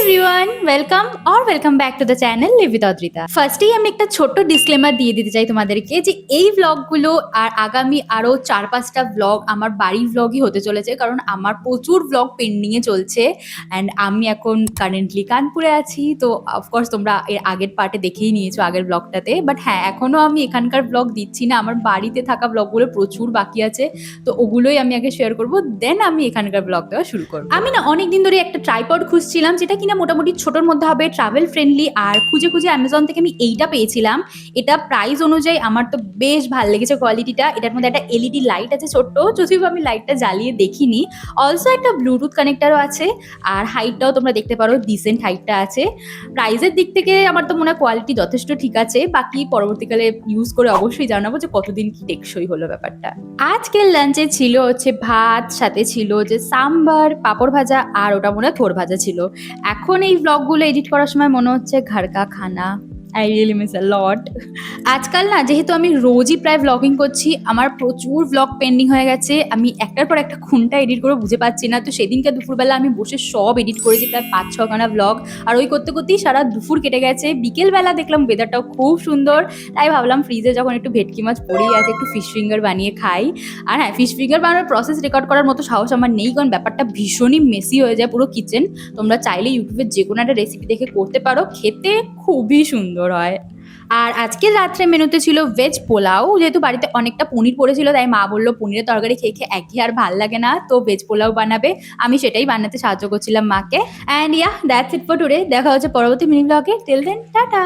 Everyone, welcome back to the channel live with Adrita. ফার্স্টেই আমি একটা ছোট্ট ডিসক্লেমার দিয়ে দিতে চাই তোমাদেরকে যে এই ভ্লগগুলো আর আগামী আরো 4-5টা ভ্লগ আমার বাড়ির ভ্লগই হতে চলেছে, কারণ আমার প্রচুর ভ্লগ পেন্ডিংয়ে চলছে অ্যান্ড আমি এখন কারেন্টলি কানপুরে আছি। তো অফকোর্স তোমরা এর আগের পার্টে দেখেই নিয়েছো, আগের ভ্লগটাতে। বাট হ্যাঁ, এখনও আমি এখানকার ভ্লগ দিচ্ছি না, আমার বাড়িতে থাকা ভ্লগগুলো প্রচুর বাকি আছে। তো ওগুলোই আমি আগে শেয়ার করবো, দেন আমি এখানকার ভ্লগ দেওয়া শুরু করবো। আমি না অনেকদিন ধরে একটা ট্রাইপড খুঁজছিলাম, যেটা কিনা মোটামুটি ছোটোর মধ্যে হবে, ট্রাভেল ফ্রেন্ডলি। আর খুঁজে খুঁজে অ্যামাজন থেকে আমি এইটা পেয়েছিলাম। এটা প্রাইস অনুযায়ী আমার তো বেশ ভালো লেগেছে কোয়ালিটিটা। এটার মধ্যে একটা এলইডি লাইট আছে ছোট্ট, যদিও আমি লাইটটা জ্বালিয়ে দেখিনি। অলসো একটা ব্লুটুথ কানেক্টারও আছে, আর হাইটটাও তোমরা দেখতে পারো, ডিসেন্ট হাইটটা আছে। প্রাইসের দিক থেকে আমার তো মনে হয় কোয়ালিটি যথেষ্ট ঠিক আছে। বাকি পরবর্তীকালে ইউজ করে অবশ্যই জানাবো যে কতদিন কি টেকসই হলো ব্যাপারটা। আজকের লাঞ্চে ছিল হচ্ছে ভাত, সাথে ছিল যে সাম্বার, পাঁপড় ভাজা, আর ওটা মনে হয় থোড় ভাজা ছিল। এখন এই ব্লগগুলো এডিট করার সময় মনে হচ্ছে ঘর কা খানা, আই রিয়েলি মিস আ লট। আজকাল না, যেহেতু আমি রোজই প্রায় ব্লগিং করছি, আমার প্রচুর ব্লগ পেন্ডিং হয়ে গেছে। আমি একটার পর একটা কোনটা এডিট করে বুঝে পাচ্ছি না। তো সেদিনকে দুপুরবেলা আমি বসে সব এডিট করেছি, প্রায় 5-6 খানা ব্লগ। আর ওই করতে করতেই সারা দুপুর কেটে গেছে। বিকেলবেলা দেখলাম ওয়েদারটাও খুব সুন্দর, তাই ভাবলাম ফ্রিজে যখন একটু ভেটকি মাছ পড়েই আছে, একটু ফিশ ফিঙ্গার বানিয়ে খাই। আর হ্যাঁ, ফিশ ফিঙ্গার বানানোর প্রসেস রেকর্ড করার মতো সাহস আমার নেই, কারণ ব্যাপারটা ভীষণই মেসি হয়ে যায় পুরো কিচেন। তোমরা চাইলে ইউটিউবে যে কোনো একটা রেসিপি দেখে করতে পারো, খেতে খুবই সুন্দর হয়। আর আজকের রাত্রে মেনুতে ছিল ভেজ পোলাও। যেহেতু বাড়িতে অনেকটা পনির পড়েছিল, তাই মা বললো পনিরের তরকারি খেয়ে খেয়ে একঘেয়ে আর ভাল লাগে না, তো ভেজ পোলাও বানাবে। আমি সেটাই বানাতে সাহায্য করছিলাম মাকে। And that's it for today. দেখা হচ্ছে পরবর্তী মিনি ব্লগে। Till then, tata.